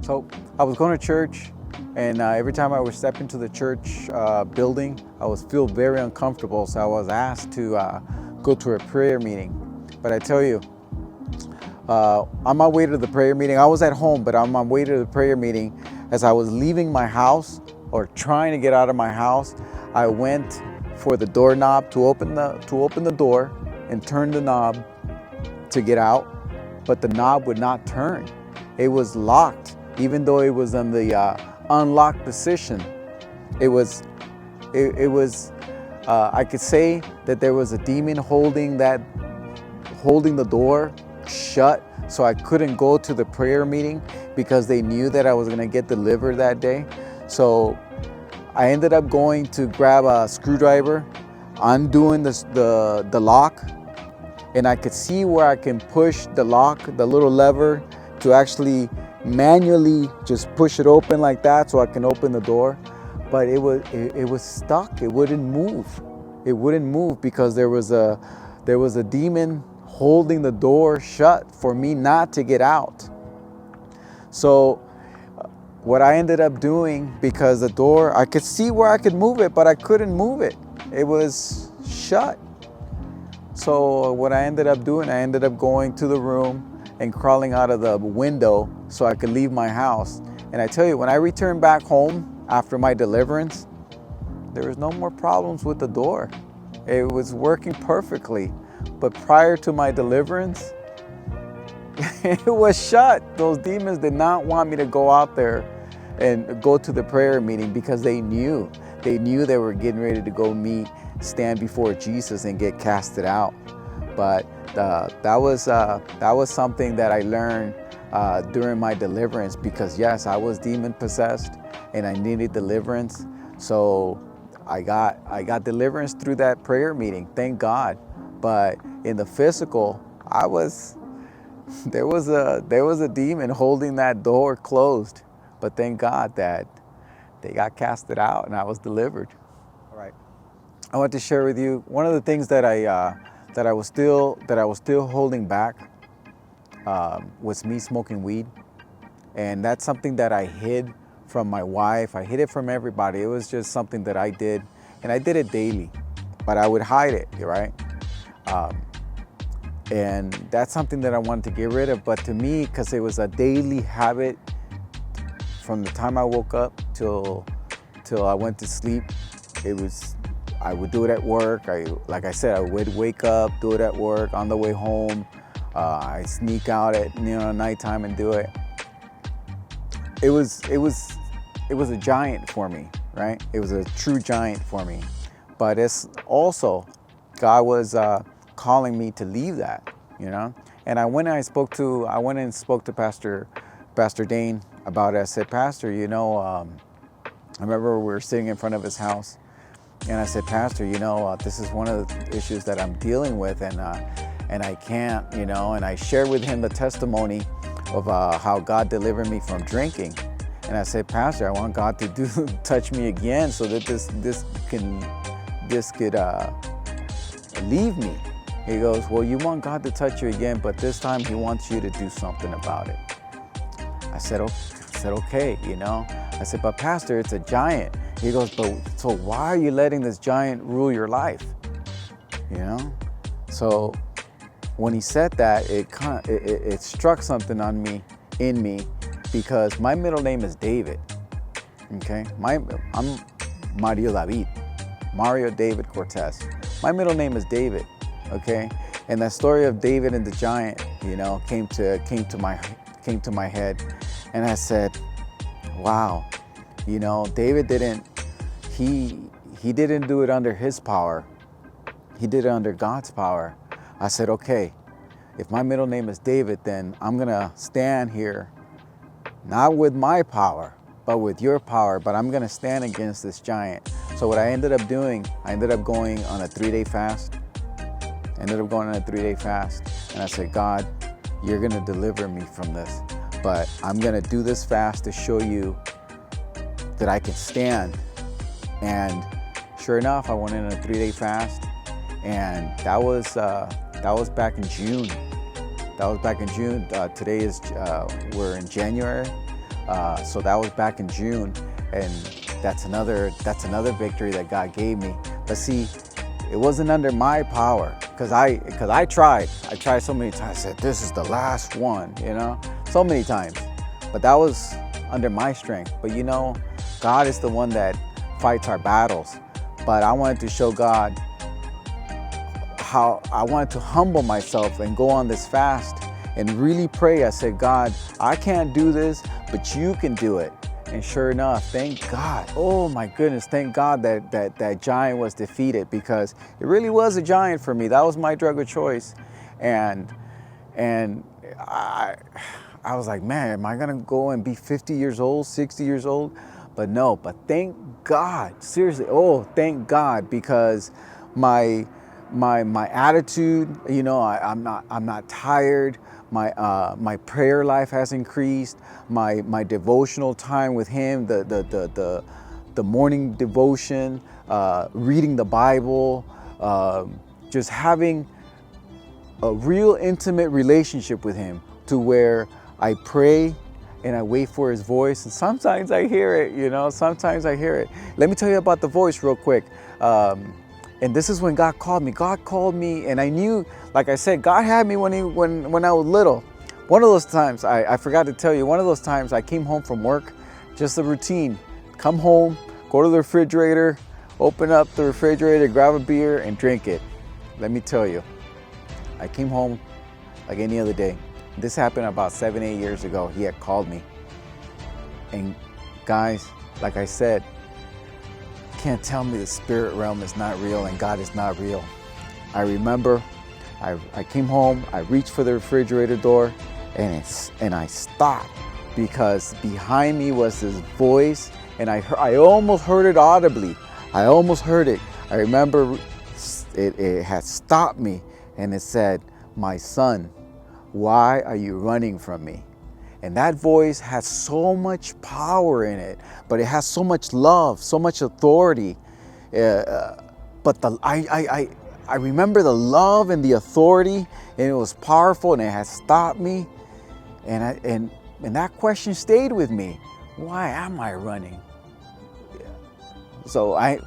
So I was going to church, and every time I would step into the church building, I would feel very uncomfortable. So I was asked to go to a prayer meeting. But I tell you, on my way to the prayer meeting, I was at home, but on my way to the prayer meeting, as I was leaving my house or trying to get out of my house, I went for the doorknob to open the door and turn the knob to get out, but the knob would not turn. It was locked, even though it was in the unlocked position. It was, I could say that there was a demon holding the door shut, so I couldn't go to the prayer meeting because they knew that I was gonna get delivered that day. So I ended up going to grab a screwdriver, undoing the lock, and I could see where I can push the lock, the little lever, to actually manually just push it open like that so I can open the door. But it was stuck. It wouldn't move. It wouldn't move because there was a demon holding the door shut for me not to get out. So what I ended up doing, because the door, I could see where I could move it, but I couldn't move it. It was shut. So what I ended up doing, I ended up going to the room and crawling out of the window so I could leave my house. And I tell you, when I returned back home after my deliverance, there was no more problems with the door. It was working perfectly. But prior to my deliverance, it was shut. Those demons did not want me to go out there and go to the prayer meeting because they knew they were getting ready to go stand before Jesus and get casted out. But that was something that I learned during my deliverance, because yes, I was demon possessed and I needed deliverance. So I got deliverance through that prayer meeting, thank God. But in the physical, there was a demon holding that door closed. But thank God that they got casted out and I was delivered. All right. I want to share with you one of the things that I was still holding back was me smoking weed, and that's something that I hid from my wife. I hid it from everybody. It was just something that I did, and I did it daily, but I would hide it, right? And that's something that I wanted to get rid of. But to me, because it was a daily habit from the time I woke up till I went to sleep, I would do it at work. Like I said, I would wake up, do it at work, on the way home. I sneak out at nighttime and do it. It was a giant for me, right? It was a true giant for me. But it's also, God was calling me to leave that, And I went and spoke to Pastor Dane about it. I said, Pastor, I remember we were sitting in front of his house, and I said, Pastor, this is one of the issues that I'm dealing with, and I can't, and I shared with him the testimony of how God delivered me from drinking. And I said, Pastor, I want God to touch me again so that this could leave me. He goes, well, you want God to touch you again, but this time he wants you to do something about it. I said, okay, I said, but Pastor, it's a giant. He goes, but so why are you letting this giant rule your life? So when he said that, it struck something in me, because my middle name is David. Okay, I'm Mario David Cortez. My middle name is David. Okay, and that story of David and the giant, came to my head, and I said, wow, David didn't do it under his power. He did it under God's power. I said, okay, if my middle name is David, then I'm gonna stand here, not with my power, but with your power, but I'm gonna stand against this giant. So what I ended up doing, I ended up going on a 3-day fast. And I said, God, you're gonna deliver me from this, but I'm gonna do this fast to show you that I can stand. And sure enough, I went in a 3-day fast, and that was back in June. Today is we're in January. So that was back in June, and that's another victory that God gave me. But see, it wasn't under my power, because I tried so many times. I said, this is the last one, so many times. But that was under my strength. But God is the one that fights our battles. But I wanted to show God how I wanted to humble myself and go on this fast and really pray. I said, God, I can't do this, but you can do it. And sure enough, thank God. Oh my goodness, thank God that giant was defeated, because it really was a giant for me. That was my drug of choice. And I was like, man, am I gonna go and be 50 years old, 60 years old? But no, but thank God, seriously, thank God, because my attitude, I'm not tired. My prayer life has increased. My devotional time with Him, the morning devotion, reading the Bible, just having a real intimate relationship with Him, to where I pray and I wait for His voice, and sometimes I hear it. Sometimes I hear it. Let me tell you about the voice real quick. And this is when God called me. God called me, and I knew, like I said, God had me when I was little. One of those times, I forgot to tell you, one of those times I came home from work, just a routine. Come home, go to the refrigerator, open up the refrigerator, grab a beer, and drink it. Let me tell you, I came home like any other day. This happened about 7-8 years ago. He had called me. And guys, like I said, can't tell me the spirit realm is not real and God is not real. I remember I came home, I reached for the refrigerator door, and I stopped, because behind me was this voice, and I almost heard it audibly. I almost heard it. I remember it had stopped me, and it said, "My son, why are you running from me?" And that voice has so much power in it, but it has so much love, so much authority. But I remember the love and the authority, and it was powerful, and it has stopped me. And that question stayed with me. Why am I running? So I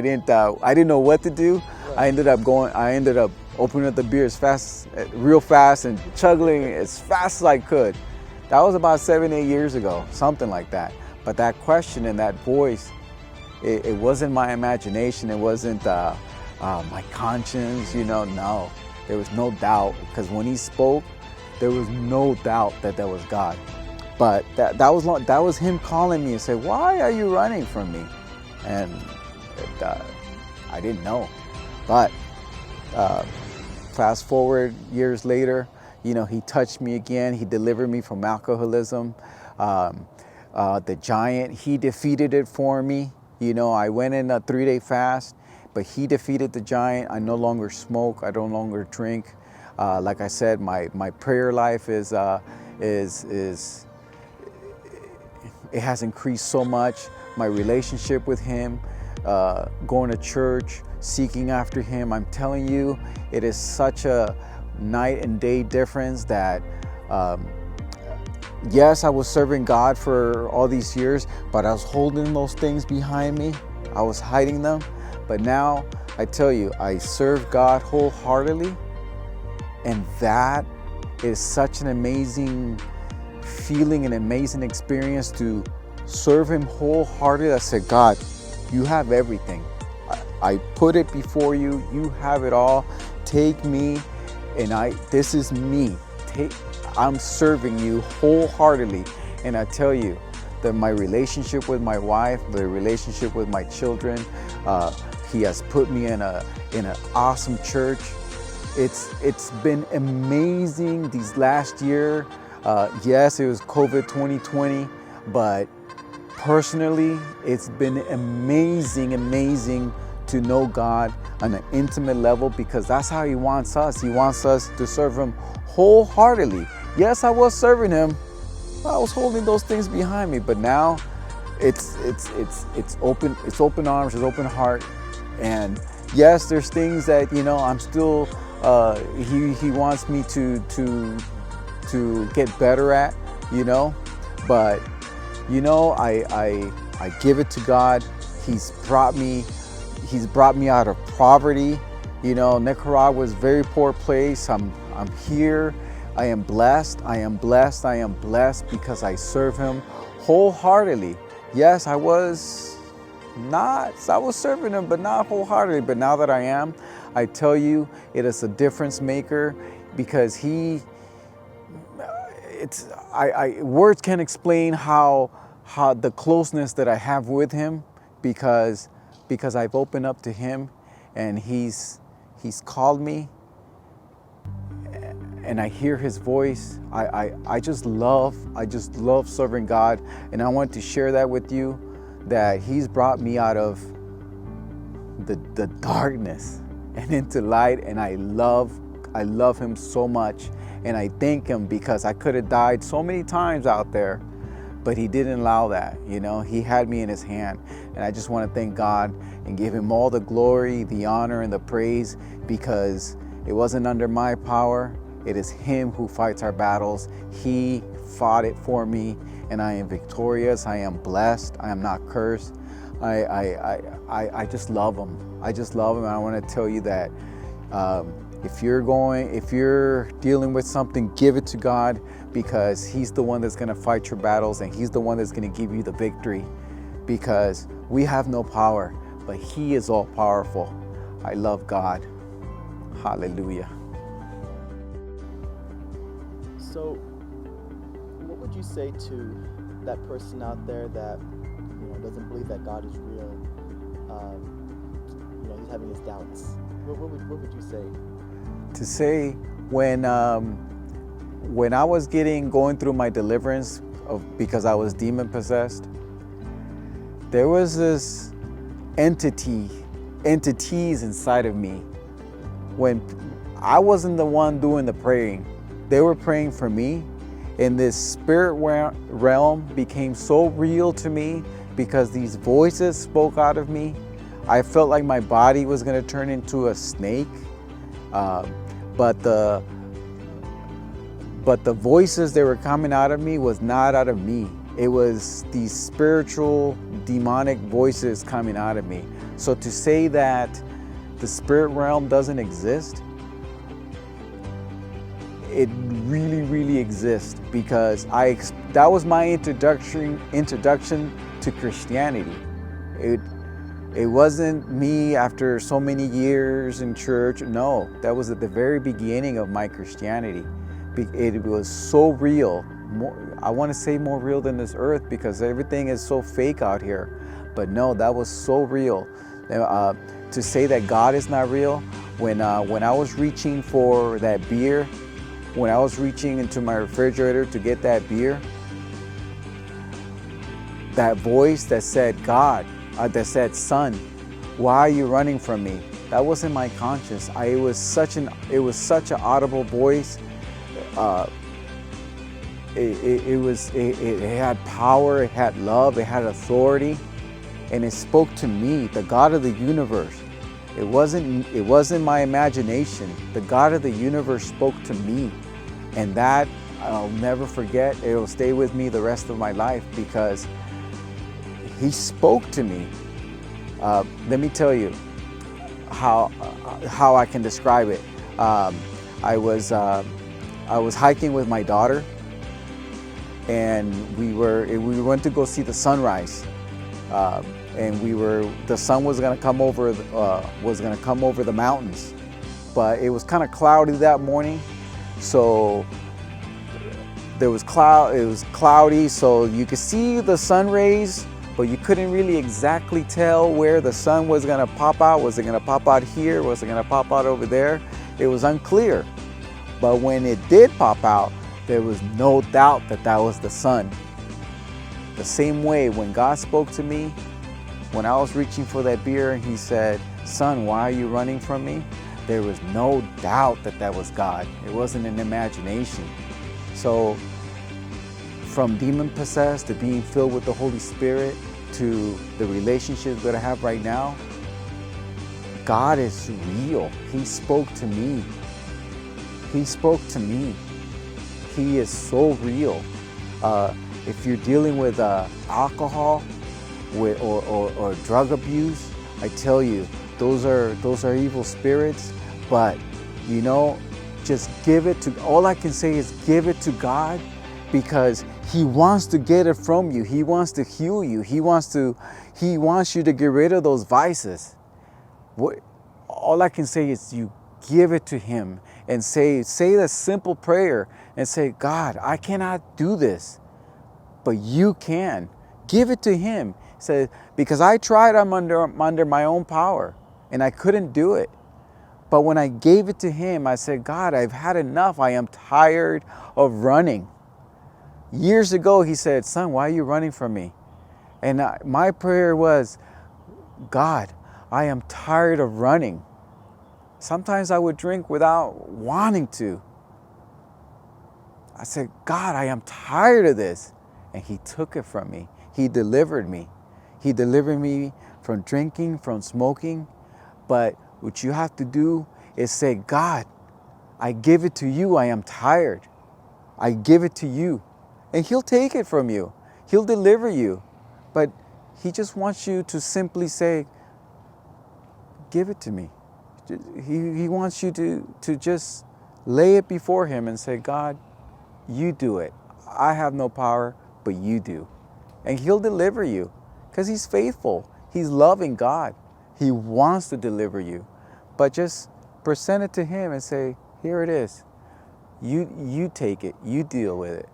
didn't know what to do. I ended up opening up the beer real fast, and chugging as fast as I could. That was about 7-8 years ago, something like that. But that question and that voice, it wasn't my imagination. It wasn't my conscience, no. There was no doubt, because when He spoke, there was no doubt that was God. But that was Him calling me and say, "Why are you running from me?" And I didn't know. But fast forward years later, He touched me again. He delivered me from alcoholism. The giant, He defeated it for me. I went in a 3-day fast, but He defeated the giant. I no longer smoke. I no longer drink. Like I said, my prayer life is it has increased so much. My relationship with Him, going to church, seeking after Him. I'm telling you, it is such a night and day difference that, yes, I was serving God for all these years, but I was holding those things behind me. I was hiding them. But now, I tell you, I serve God wholeheartedly, and that is such an amazing feeling, an amazing experience to serve Him wholeheartedly. I said, God, You have everything. I put it before You. You have it all. Take me, and this is me. I'm serving You wholeheartedly. And I tell you that my relationship with my wife, the relationship with my children, He has put me in an awesome church. It's been amazing these last year. Yes, it was COVID 2020, but personally, it's been amazing to know God on an intimate level, because that's how He wants us. He wants us to serve Him wholeheartedly. Yes, I was serving Him. I was holding those things behind me, but now it's open arms, it's open heart. And yes, there's things that I'm still He wants me to get better at, you know. But, you know, I give it to God. He's brought me out of poverty. You know, Nicaragua was a very poor place. I'm here. I am blessed. I am blessed. I am blessed because I serve Him wholeheartedly. Yes, I was serving Him, but not wholeheartedly. But now that I am, I tell you, it is a difference maker because words can't explain how the closeness that I have with Him because I've opened up to Him and He's called me and I hear His voice. I just love serving God, and I want to share that with you, that He's brought me out of the darkness and into light, and I love Him so much, and I thank Him because I could have died so many times out there, but He didn't allow that. You know, He had me in His hand, and I just want to thank God and give Him all the glory, the honor, and the praise, because it wasn't under my power. It is Him who fights our battles. He fought it for me, and I am victorious. I am blessed. I am not cursed. I just love Him. I just love Him, and I want to tell you that if you're dealing with something, give it to God, because He's the one that's going to fight your battles, and He's the one that's going to give you the victory, because we have no power, but He is all powerful. I love God. Hallelujah. So, what would you say to that person out there that doesn't believe that God is real? He's having his doubts. What would you say? To say, when I was going through my deliverance because I was demon possessed, there was this entities inside of me. When I wasn't the one doing the praying, they were praying for me, and this spirit realm became so real to me because these voices spoke out of me. I felt like my body was going to turn into a snake, but the voices that were coming out of me was not out of me. It was these spiritual, demonic voices coming out of me. So to say that the spirit realm doesn't exist, it really, really exists, because that was my introduction to Christianity. It wasn't me after so many years in church. No, that was at the very beginning of my Christianity. It was so real. I want to say more real than this earth, because everything is so fake out here. But no, that was so real. To say that God is not real, when I was reaching for that beer, when I was reaching into my refrigerator to get that beer, that voice that said, God, that said, son, why are you running from me? That wasn't my conscience. It was such an audible voice. It had power, it had love, it had authority, and it spoke to me, the God of the universe. It wasn't my imagination. The God of the universe spoke to me, and that I'll never forget. It will stay with me the rest of my life, because He spoke to me. Let me tell you how I can describe it. I was hiking with my daughter, and we went to go see the sunrise, and the sun was going to come over the mountains, but it was kind of cloudy that morning, so it was cloudy, so you could see the sun rays, but you couldn't really exactly tell where the sun was going to pop out. Was it going to pop out here? Was it going to pop out over there? It was unclear. But when it did pop out, there was no doubt that that was the sun. The same way when God spoke to me, when I was reaching for that beer and He said, son, why are you running from me? There was no doubt that that was God. It wasn't an imagination. So from demon possessed to being filled with the Holy Spirit to the relationship that I have right now, God is real. He spoke to me. He spoke to me. He is so real. If you're dealing with alcohol or drug abuse, I tell you, those are evil spirits. But you know, just give it to, all I can say is give it to God, because He wants to get it from you. He wants to heal you. He wants you to get rid of those vices. All I can say is you give it to Him and say the simple prayer and say, God, I cannot do this, but you can. Give it to Him. Say, because I tried, I'm under my own power and I couldn't do it. But when I gave it to Him, I said, God, I've had enough. I am tired of running. Years ago, He said, son, why are you running from me? And my prayer was, God, I am tired of running. Sometimes I would drink without wanting to. I said, God, I am tired of this. And He took it from me. He delivered me. He delivered me from drinking, from smoking. But what you have to do is say, God, I give it to you. I am tired. I give it to you. And He'll take it from you. He'll deliver you. But He just wants you to simply say, give it to me. He wants you to just lay it before Him and say, God, you do it. I have no power, but you do. And He'll deliver you, because He's faithful. He's loving God. He wants to deliver you. But just present it to Him and say, here it is. You take it. You deal with it.